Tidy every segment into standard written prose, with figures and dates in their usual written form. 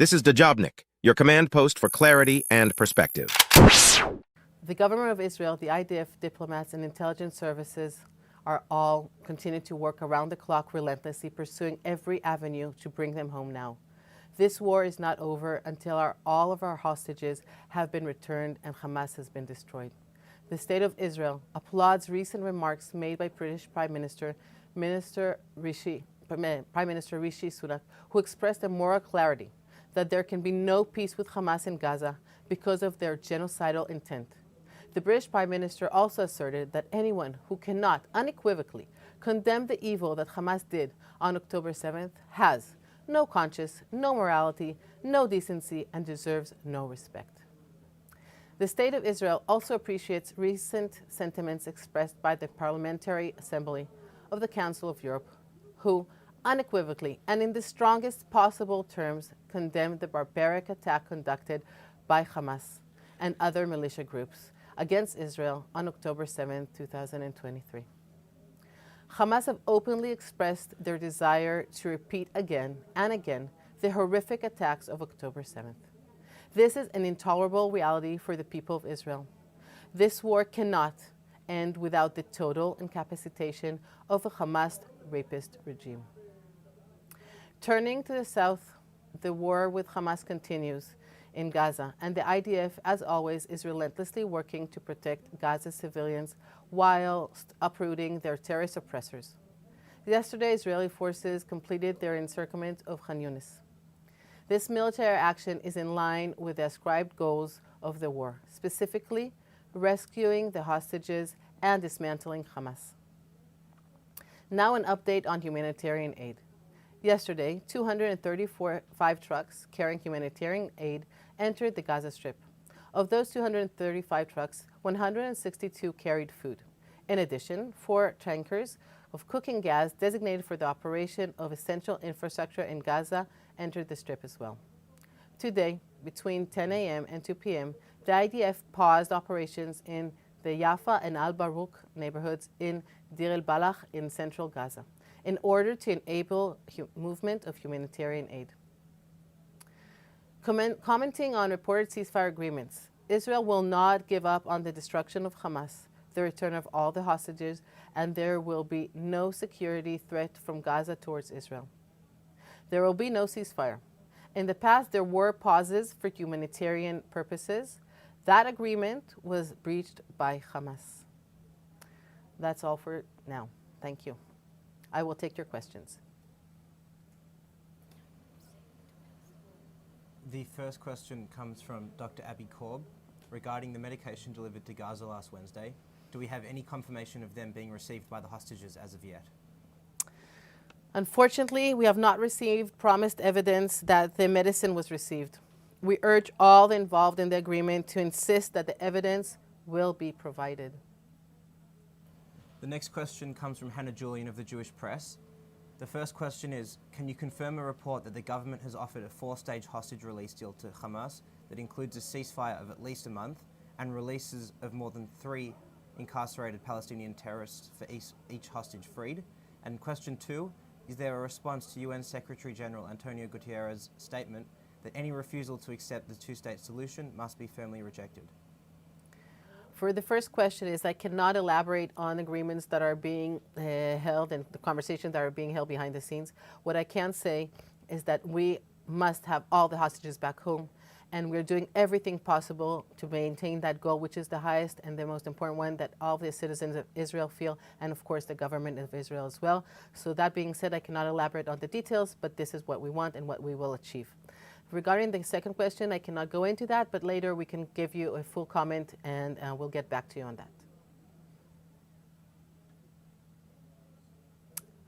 This is Dejobnik, your command post for clarity and perspective. The government of Israel, the IDF, diplomats, and intelligence services are all continue to work around the clock relentlessly, pursuing every avenue to bring them home now. This war is not over until all of our hostages have been returned and Hamas has been destroyed. The State of Israel applauds recent remarks made by British Prime Minister Rishi Sunak, who expressed a moral clarity that there can be no peace with Hamas in Gaza because of their genocidal intent. The British Prime Minister also asserted that anyone who cannot unequivocally condemn the evil that Hamas did on October 7th has no conscience, no morality, no decency, and deserves no respect. The State of Israel also appreciates recent sentiments expressed by the Parliamentary Assembly of the Council of Europe, who unequivocally and in the strongest possible terms condemned the barbaric attack conducted by Hamas and other militia groups against Israel on October 7, 2023. Hamas have openly expressed their desire to repeat again and again the horrific attacks of October 7th. This is an intolerable reality for the people of Israel. This war cannot end without the total incapacitation of a Hamas rapist regime. Turning to the south, the war with Hamas continues in Gaza, and the IDF, as always, is relentlessly working to protect Gaza's civilians whilst uprooting their terrorist oppressors. Yesterday, Israeli forces completed their encirclement of Khan Yunis. This military action is in line with the ascribed goals of the war, specifically rescuing the hostages and dismantling Hamas. Now an update on humanitarian aid. Yesterday, 235 trucks carrying humanitarian aid entered the Gaza Strip. Of those 235 trucks, 162 carried food. In addition, 4 tankers of cooking gas designated for the operation of essential infrastructure in Gaza entered the Strip as well. Today, between 10 a.m. and 2 p.m., the IDF paused operations in the Yafa and Al-Barouk neighborhoods in Deir el-Balach in central Gaza, in order to enable movement of humanitarian aid. Commenting on reported ceasefire agreements, Israel will not give up on the destruction of Hamas, the return of all the hostages, and there will be no security threat from Gaza towards Israel. There will be no ceasefire. In the past, there were pauses for humanitarian purposes. That agreement was breached by Hamas. That's all for now. Thank you. I will take your questions. The first question comes from Dr. Abby Korb regarding the medication delivered to Gaza last Wednesday. Do we have any confirmation of them being received by the hostages as of yet? Unfortunately, we have not received promised evidence that the medicine was received. We urge all involved in the agreement to insist that the evidence will be provided. The next question comes from Hannah Julian of the Jewish Press. The first question is, can you confirm a report that the government has offered a 4-stage hostage release deal to Hamas that includes a ceasefire of at least a month and releases of more than 3 incarcerated Palestinian terrorists for each hostage freed? And question 2, is there a response to UN Secretary General Antonio Guterres' statement that any refusal to accept the 2-state solution must be firmly rejected? For the first question is, I cannot elaborate on agreements that are being held and the conversations that are being held behind the scenes. What I can say is that we must have all the hostages back home, and we're doing everything possible to maintain that goal, which is the highest and the most important one that all the citizens of Israel feel, and of course the government of Israel as well. So that being said, I cannot elaborate on the details, but this is what we want and what we will achieve. Regarding the second question, I cannot go into that, but later we can give you a full comment and we'll get back to you on that.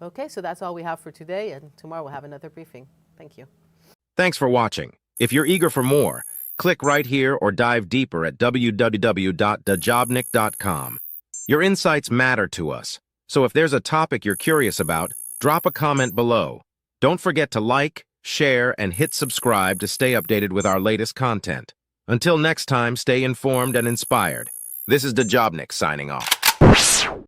Okay, so that's all we have for today, and tomorrow we'll have another briefing. Thank you. Thanks for watching. If you're eager for more, click right here or dive deeper at www.dejobnik.com. Your insights matter to us, so if there's a topic you're curious about, drop a comment below. Don't forget to like, share, and hit subscribe to stay updated with our latest content. Until next time, stay informed and inspired. This is Dejobnik signing off.